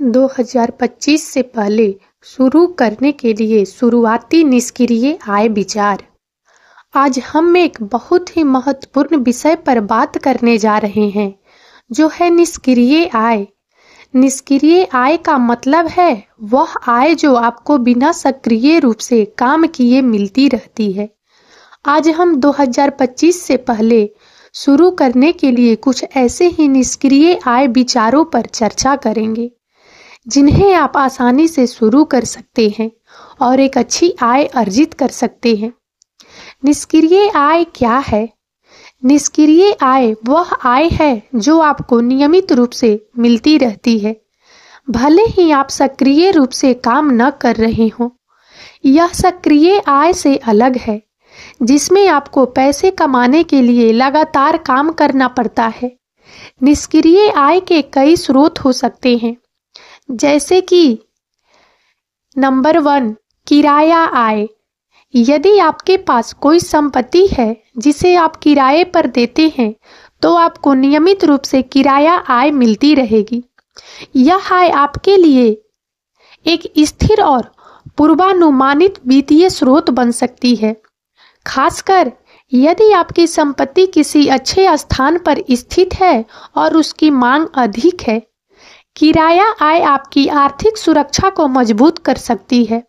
2025 से पहले शुरू करने के लिए शुरुआती निष्क्रिय आय विचार। आज हम एक बहुत ही महत्वपूर्ण विषय पर बात करने जा रहे हैं, जो है निष्क्रिय आय। निष्क्रिय आय का मतलब है वह आय जो आपको बिना सक्रिय रूप से काम किए मिलती रहती है। आज हम 2025 से पहले शुरू करने के लिए कुछ ऐसे ही निष्क्रिय आय विचारों पर चर्चा करेंगे, जिन्हें आप आसानी से शुरू कर सकते हैं और एक अच्छी आय अर्जित कर सकते हैं। निष्क्रिय आय क्या है? निष्क्रिय आय वह आय है जो आपको नियमित रूप से मिलती रहती है, भले ही आप सक्रिय रूप से काम न कर रहे हों। यह सक्रिय आय से अलग है, जिसमें आपको पैसे कमाने के लिए लगातार काम करना पड़ता है। निष्क्रिय आय के कई स्रोत हो सकते हैं, जैसे कि नंबर 1, किराया आय। यदि आपके पास कोई संपत्ति है जिसे आप किराए पर देते हैं, तो आपको नियमित रूप से किराया आय मिलती रहेगी। यह आय आपके लिए एक स्थिर और पूर्वानुमानित वित्तीय स्रोत बन सकती है, खासकर यदि आपकी संपत्ति किसी अच्छे स्थान पर स्थित है और उसकी मांग अधिक है। किराया आय आपकी आर्थिक सुरक्षा को मजबूत कर सकती है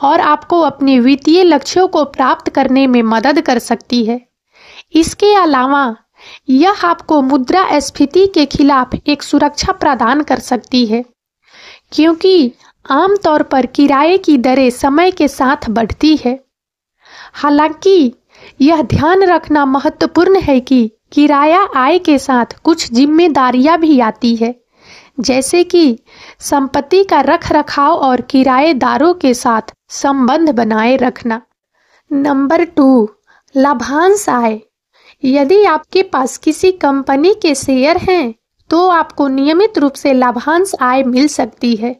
और आपको अपने वित्तीय लक्ष्यों को प्राप्त करने में मदद कर सकती है। इसके अलावा यह आपको मुद्रास्फीति के खिलाफ एक सुरक्षा प्रदान कर सकती है, क्योंकि आमतौर पर किराए की दरें समय के साथ बढ़ती है। हालांकि यह ध्यान रखना महत्वपूर्ण है कि किराया आय के साथ कुछ जिम्मेदारियां भी आती है, जैसे कि संपत्ति का रखरखाव और किराएदारों के साथ संबंध बनाए रखना। नंबर 2, लाभांश आय। यदि आपके पास किसी कंपनी के शेयर हैं, तो आपको नियमित रूप से लाभांश आय मिल सकती है।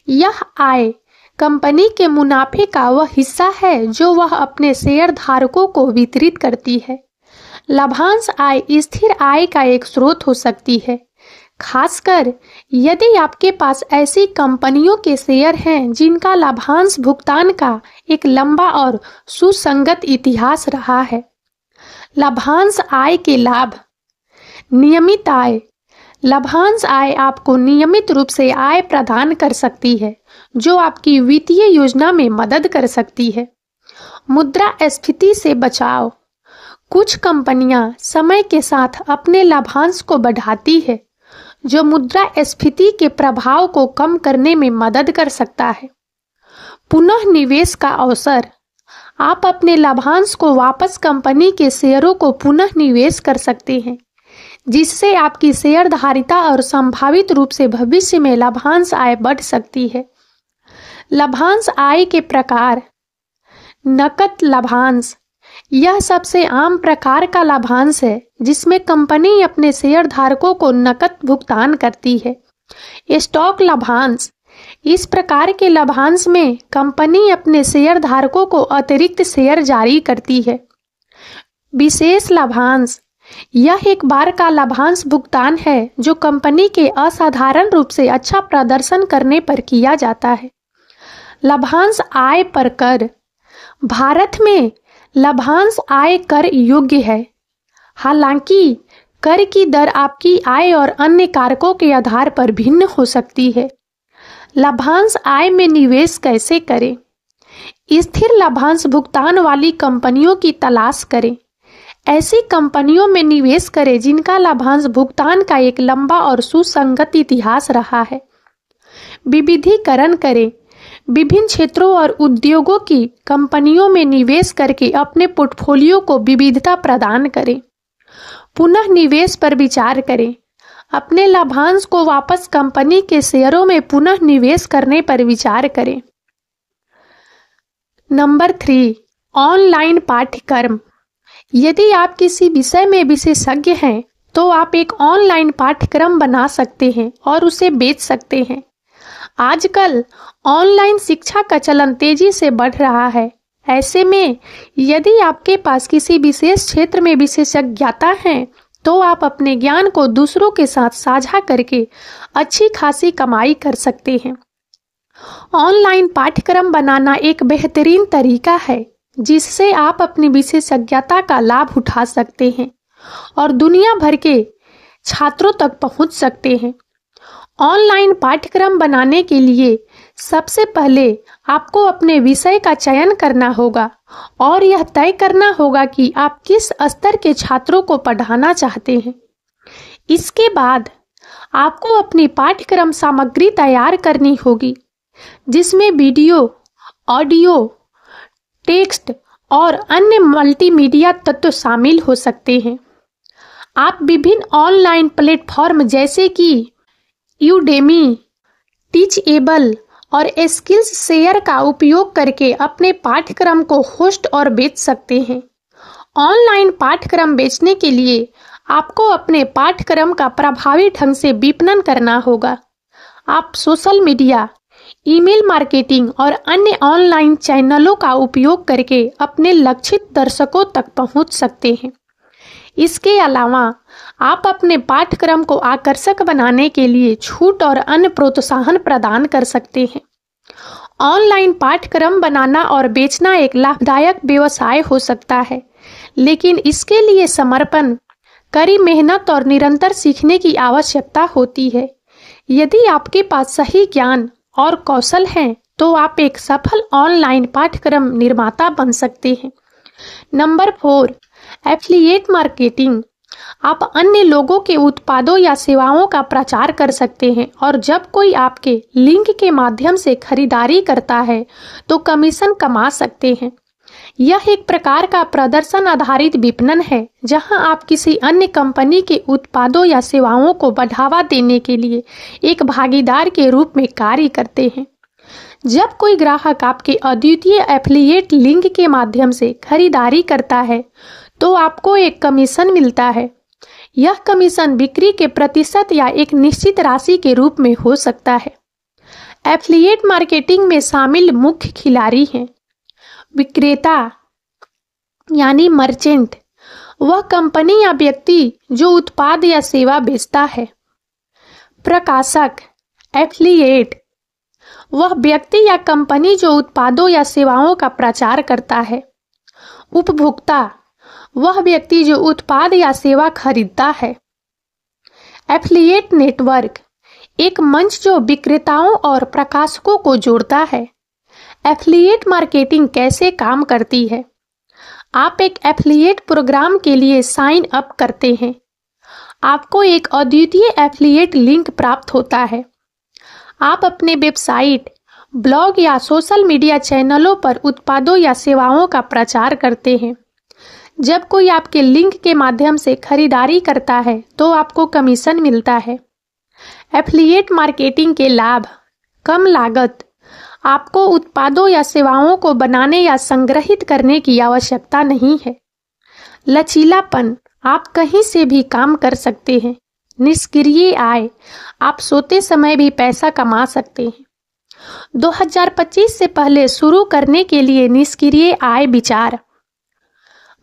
यह आय कंपनी के मुनाफे का वह हिस्सा है जो वह अपने शेयर धारकों को वितरित करती है। लाभांश आय स्थिर आय का एक स्रोत हो सकती है, खासकर यदि आपके पास ऐसी कंपनियों के शेयर हैं जिनका लाभांश भुगतान का एक लंबा और सुसंगत इतिहास रहा है। लाभांश आय के लाभ। नियमित आय। लाभांश आय आपको नियमित रूप से आय प्रदान कर सकती है, जो आपकी वित्तीय योजना में मदद कर सकती है। मुद्रास्फीति से बचाव। कुछ कंपनियां समय के साथ अपने लाभांश को बढ़ाती है, जो मुद्रास्फीति के प्रभाव को कम करने में मदद कर सकता है। पुनः निवेश का अवसर। आप अपने लाभांश को वापस कंपनी के शेयरों को पुनः निवेश कर सकते हैं, जिससे आपकी शेयरधारिता और संभावित रूप से भविष्य में लाभांश आय बढ़ सकती है। लाभांश आय के प्रकार। नकद लाभांश। यह सबसे आम प्रकार का लाभांश है, जिसमें कंपनी अपने शेयरधारकों को नकद भुगतान करती है। स्टॉक लाभांश। इस प्रकार के लाभांश में कंपनी अपने शेयरधारकों को अतिरिक्त शेयर जारी करती है। विशेष लाभांश। यह एक बार का लाभांश भुगतान है जो कंपनी के असाधारण रूप से अच्छा प्रदर्शन करने पर किया जाता है। लाभांश आय पर कर। भारत में लाभांश आय कर योग्य है, हालांकि कर की दर आपकी आय और अन्य कारकों के आधार पर भिन्न हो सकती है। लाभांश आय में निवेश कैसे करें? स्थिर लाभांश भुगतान वाली कंपनियों की तलाश करें। ऐसी कंपनियों में निवेश करें जिनका लाभांश भुगतान का एक लंबा और सुसंगत इतिहास रहा है। विविधीकरण करें। विभिन्न क्षेत्रों और उद्योगों की कंपनियों में निवेश करके अपने पोर्टफोलियो को विविधता प्रदान करें। पुनः निवेश पर विचार करें। अपने लाभांश को वापस कंपनी के शेयरों में पुनः निवेश करने पर विचार करें। नंबर 3, ऑनलाइन पाठ्यक्रम। यदि आप किसी विषय में विशेषज्ञ हैं, तो आप एक ऑनलाइन पाठ्यक्रम बना सकते हैं और उसे बेच सकते हैं। आजकल ऑनलाइन शिक्षा का चलन तेजी से बढ़ रहा है। ऐसे में यदि आपके पास किसी विशेष क्षेत्र में विशेषज्ञता है, तो आप अपने ज्ञान को दूसरों के साथ साझा करके अच्छी खासी कमाई कर सकते हैं। ऑनलाइन पाठ्यक्रम बनाना एक बेहतरीन तरीका है जिससे आप अपनी विशेषज्ञता का लाभ उठा सकते हैं और दुनिया भर के छात्रों तक पहुंच सकते हैं। ऑनलाइन पाठ्यक्रम बनाने के लिए सबसे पहले आपको अपने विषय का चयन करना होगा और यह तय करना होगा कि आप किस स्तर के छात्रों को पढ़ाना चाहते हैं। इसके बाद आपको अपनी पाठ्यक्रम सामग्री तैयार करनी होगी जिसमें वीडियो, ऑडियो, टेक्स्ट और अन्य मल्टीमीडिया तत्व शामिल हो सकते हैं। आप विभिन्न ऑनलाइन प्लेटफॉर्म जैसे कि यूडेमी, टीचएबल और स्किल्स शेयर का उपयोग करके अपने पाठ्यक्रम को होस्ट और बेच सकते हैं। ऑनलाइन पाठ्यक्रम बेचने के लिए आपको अपने पाठ्यक्रम का प्रभावी ढंग से विपणन करना होगा। आप सोशल मीडिया, ईमेल मार्केटिंग और अन्य ऑनलाइन चैनलों का उपयोग करके अपने लक्षित दर्शकों तक पहुंच सकते हैं। इसके अलावा आप अपने पाठ्यक्रम को आकर्षक बनाने के लिए छूट और अन्य प्रोत्साहन प्रदान कर सकते हैं। ऑनलाइन पाठ्यक्रम बनाना और बेचना एक लाभदायक व्यवसाय हो सकता है, लेकिन इसके लिए समर्पण, कड़ी मेहनत और निरंतर सीखने की आवश्यकता होती है। यदि आपके पास सही ज्ञान और कौशल हैं, तो आप एक सफल ऑनलाइन पाठ्यक्रम निर्माता बन सकते हैं। Number 4, affiliate marketing. आप अन्य लोगों के उत्पादों या सेवाओं का प्रचार कर सकते हैं और जब कोई आपके लिंक के माध्यम से खरीदारी करता है तो कमीशन कमा सकते हैं। यह एक प्रकार का प्रदर्शन आधारित विपणन है जहां आप किसी अन्य कंपनी के उत्पादों या सेवाओं को बढ़ावा देने के लिए एक भागीदार के रूप में कार्य करते हैं। जब कोई ग्राहक आपके अद्वितीय एफिलिएट लिंक के माध्यम से खरीदारी करता है तो आपको एक कमीशन मिलता है। यह कमीशन बिक्री के प्रतिशत या एक निश्चित राशि के रूप में हो सकता है। एफिलिएट मार्केटिंग में शामिल मुख्य खिलाड़ी हैं विक्रेता यानी मर्चेंट, वह कंपनी या व्यक्ति जो उत्पाद या सेवा बेचता है। प्रकाशक एफिलिएट, वह व्यक्ति या कंपनी जो उत्पादों या सेवाओं का प्रचार करता है। उपभोक्ता, वह व्यक्ति जो उत्पाद या सेवा खरीदता है। एफिलिएट नेटवर्क, एक मंच जो विक्रेताओं और प्रकाशकों को जोड़ता है। एफिलिएट मार्केटिंग कैसे काम करती है? आप एक एफिलिएट प्रोग्राम के लिए साइन अप करते हैं। आपको एक अद्वितीय एफिलिएट लिंक प्राप्त होता है। आप अपने वेबसाइट, ब्लॉग या सोशल मीडिया चैनलों पर उत्पादों या सेवाओं का प्रचार करते हैं। जब कोई आपके लिंक के माध्यम से खरीदारी करता है तो आपको कमीशन मिलता है। एफिलिएट मार्केटिंग के लाभ: कम लागत, आपको उत्पादों या सेवाओं को बनाने या संग्रहित करने की आवश्यकता नहीं है। लचीलापन, आप कहीं से भी काम कर सकते हैं। निष्क्रिय आय, आप सोते समय भी पैसा कमा सकते हैं। 2025 से पहले शुरू करने के लिए निष्क्रिय आय विचार।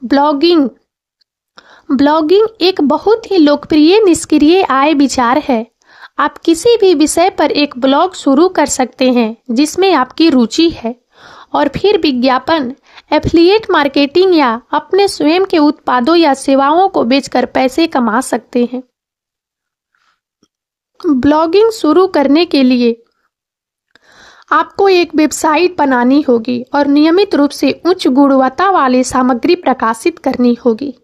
ब्लॉगिंग, ब्लॉगिंग एक बहुत ही लोकप्रिय निष्क्रिय आय विचार है। आप किसी भी विषय पर एक ब्लॉग शुरू कर सकते हैं जिसमें आपकी रुचि है और फिर विज्ञापन, एफिलिएट मार्केटिंग या अपने स्वयं के उत्पादों या सेवाओं को बेचकर पैसे कमा सकते हैं। ब्लॉगिंग शुरू करने के लिए आपको एक वेबसाइट बनानी होगी और नियमित रूप से उच्च गुणवत्ता वाली सामग्री प्रकाशित करनी होगी।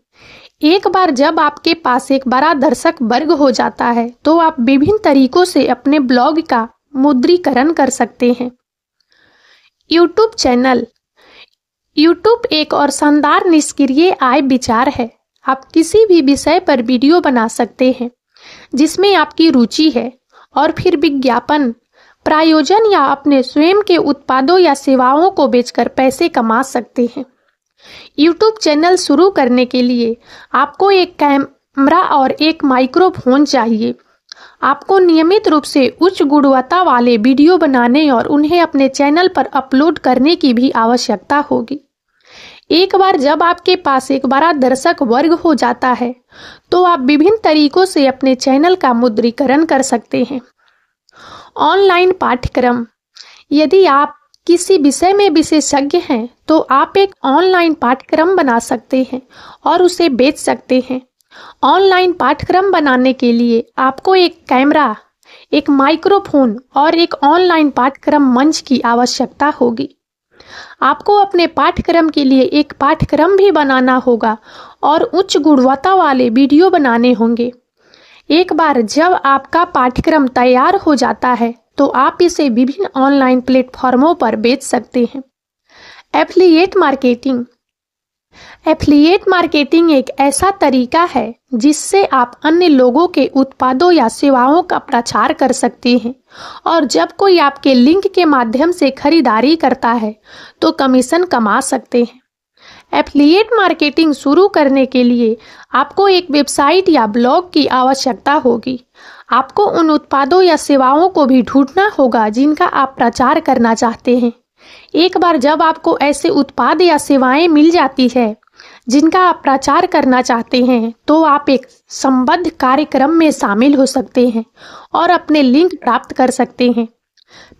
एक बार जब आपके पास एक बड़ा दर्शक वर्ग हो जाता है तो आप विभिन्न तरीकों से अपने ब्लॉग का मुद्रीकरण कर सकते हैं। यूट्यूब चैनल, यूट्यूब एक और शानदार निष्क्रिय आय विचार है। आप किसी भी विषय पर वीडियो बना सकते हैं जिसमें आपकी रुचि है और फिर विज्ञापन, प्रायोजन या अपने स्वयं के उत्पादों या सेवाओं को बेचकर पैसे कमा सकते हैं। यूट्यूब चैनल शुरू करने के लिए आपको एक कैमरा और एक माइक्रोफोन चाहिए। आपको नियमित रूप से उच्च गुणवत्ता वाले वीडियो बनाने और उन्हें अपने चैनल पर अपलोड करने की भी आवश्यकता होगी। एक बार जब आपके पास एक बड़ा दर्शक वर्ग हो जाता है तो आप विभिन्न तरीकों से अपने चैनल का मुद्रीकरण कर सकते हैं। ऑनलाइन पाठ्यक्रम। यदि आप किसी विषय में विशेषज्ञ हैं तो आप एक ऑनलाइन पाठ्यक्रम बना सकते हैं और उसे बेच सकते हैं। ऑनलाइन पाठ्यक्रम बनाने के लिए आपको एक कैमरा, एक माइक्रोफोन और एक ऑनलाइन पाठ्यक्रम मंच की आवश्यकता होगी। आपको अपने पाठ्यक्रम के लिए एक पाठ्यक्रम भी बनाना होगा और उच्च गुणवत्ता वाले वीडियो बनाने होंगे। एक बार जब आपका पाठ्यक्रम तैयार हो जाता है तो आप इसे विभिन्न ऑनलाइन प्लेटफॉर्मों पर बेच सकते हैं। Affiliate marketing. एफिलिएट मार्केटिंग एक ऐसा तरीका है जिससे आप अन्य लोगों के उत्पादों या सेवाओं का प्रचार कर सकते हैं और जब कोई आपके लिंक के माध्यम से खरीदारी करता है तो कमीशन कमा सकते हैं। एफिलिएट मार्केटिंग शुरू करने के लिए आपको एक वेबसाइट या ब्लॉग की आवश्यकता होगी। आपको उन उत्पादों या सेवाओं को भी ढूंढना होगा जिनका आप प्रचार करना चाहते हैं। एक बार जब आपको ऐसे उत्पाद या सेवाएं मिल जाती है जिनका आप प्रचार करना चाहते हैं तो आप एक संबद्ध कार्यक्रम में शामिल हो सकते हैं और अपने लिंक प्राप्त कर सकते हैं।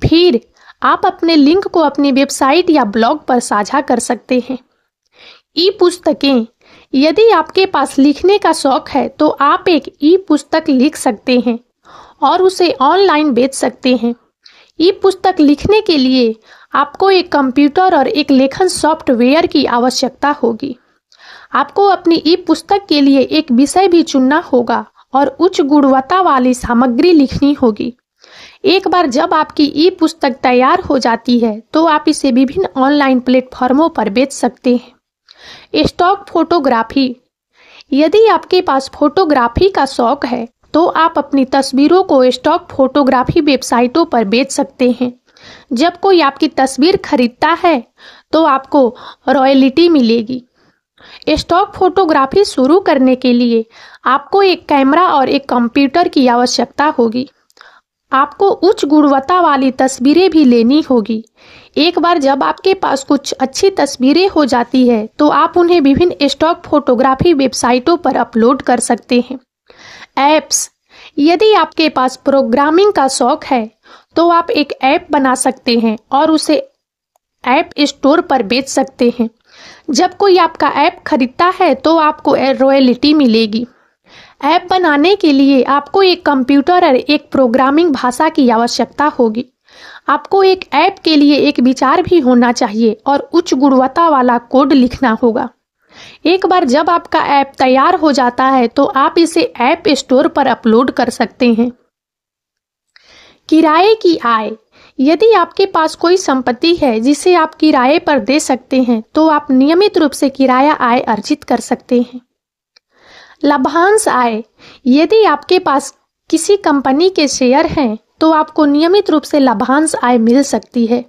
फिर आप अपने लिंक को अपनी वेबसाइट या ब्लॉग पर साझा कर सकते हैं। ई पुस्तकें। यदि आपके पास लिखने का शौक है तो आप एक ई पुस्तक लिख सकते हैं और उसे ऑनलाइन बेच सकते हैं। ई पुस्तक लिखने के लिए आपको एक कंप्यूटर और एक लेखन सॉफ्टवेयर की आवश्यकता होगी। आपको अपनी ई पुस्तक के लिए एक विषय भी चुनना होगा और उच्च गुणवत्ता वाली सामग्री लिखनी होगी। एक बार जब आपकी ई पुस्तक तैयार हो जाती है तो आप इसे विभिन्न ऑनलाइन प्लेटफॉर्मों पर बेच सकते हैं। Stock photography. यदि आपके पास फोटोग्राफी का शौक है तो आप अपनी तस्वीरों को स्टॉक फोटोग्राफी वेबसाइटों पर बेच सकते हैं। जब कोई आपकी तस्वीर खरीदता है तो आपको रॉयल्टी मिलेगी। स्टॉक फोटोग्राफी शुरू करने के लिए आपको एक कैमरा और एक कंप्यूटर की आवश्यकता होगी। आपको उच्च गुणवत्ता वाली तस्वीरें भी लेनी होगी। एक बार जब आपके पास कुछ अच्छी तस्वीरें हो जाती है तो आप उन्हें विभिन्न स्टॉक फोटोग्राफी वेबसाइटों पर अपलोड कर सकते हैं। ऐप्स। यदि आपके पास प्रोग्रामिंग का शौक है तो आप एक ऐप बना सकते हैं और उसे ऐप स्टोर पर बेच सकते हैं। जब कोई आपका ऐप खरीदता है तो आपको रॉयल्टी मिलेगी। ऐप बनाने के लिए आपको एक कंप्यूटर और एक प्रोग्रामिंग भाषा की आवश्यकता होगी। आपको एक ऐप के लिए एक विचार भी होना चाहिए और उच्च गुणवत्ता वाला कोड लिखना होगा। एक बार जब आपका ऐप तैयार हो जाता है तो आप इसे ऐप स्टोर पर अपलोड कर सकते हैं। किराए की आय। यदि आपके पास कोई संपत्ति है जिसे आप किराए पर दे सकते हैं तो आप नियमित रूप से किराया आय अर्जित कर सकते हैं। लाभांश आय। यदि आपके पास किसी कंपनी के शेयर हैं तो आपको नियमित रूप से लाभांश आय मिल सकती है।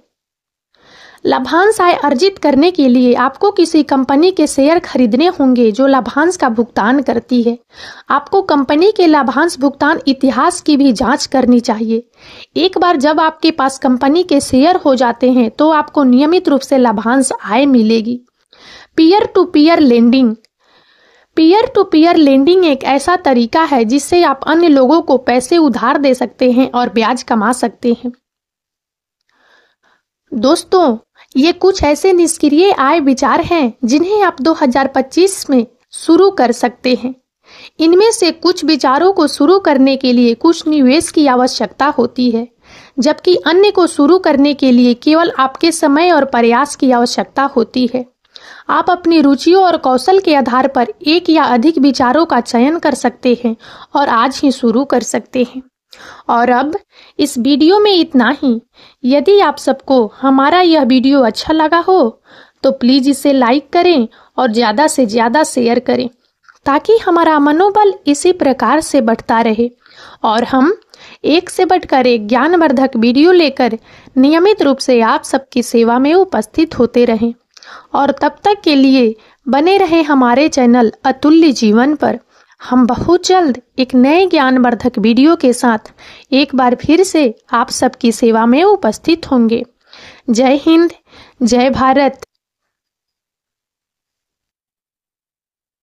लाभांश आय अर्जित करने के लिए आपको किसी कंपनी के शेयर खरीदने होंगे जो लाभांश का भुगतान करती है। आपको कंपनी के लाभांश भुगतान इतिहास की भी जांच करनी चाहिए। एक बार जब आपके पास कंपनी के शेयर हो जाते हैं तो आपको नियमित रूप से लाभांश आय मिलेगी। Peer to peer lending. Peer to peer lending एक ऐसा तरीका है जिससे आप अन्य लोगों को पैसे उधार दे सकते हैं और ब्याज कमा सकते हैं। दोस्तों, ये कुछ ऐसे निष्क्रिय आय विचार हैं जिन्हें आप 2025 में शुरू कर सकते हैं। इनमें से कुछ विचारों को शुरू करने के लिए कुछ निवेश की आवश्यकता होती है, जबकि अन्य को शुरू करने के लिए केवल आपके समय और प्रयास की आवश्यकता होती है। आप अपनी रुचियों और कौशल के आधार पर एक या अधिक विचारों का चयन कर सकते हैं और आज ही शुरू कर सकते हैं। और अब इस वीडियो में इतना ही। यदि आप सबको हमारा यह वीडियो अच्छा लगा हो तो प्लीज इसे लाइक करें और ज़्यादा से ज़्यादा शेयर करें ताकि हमारा मनोबल इसी प्रकार से बढ़ता रहे और हम एक से बढ़कर एक ज्ञानवर्धक वीडियो लेकर नियमित रूप से आप सबकी सेवा में उपस्थित होते रहें। और तब तक के लिए बने रहें हमारे चैनल अतुल्य जीवन पर। हम बहुत जल्द एक नए ज्ञानवर्धक वीडियो के साथ एक बार फिर से आप सबकी सेवा में उपस्थित होंगे। जय हिंद, जय भारत।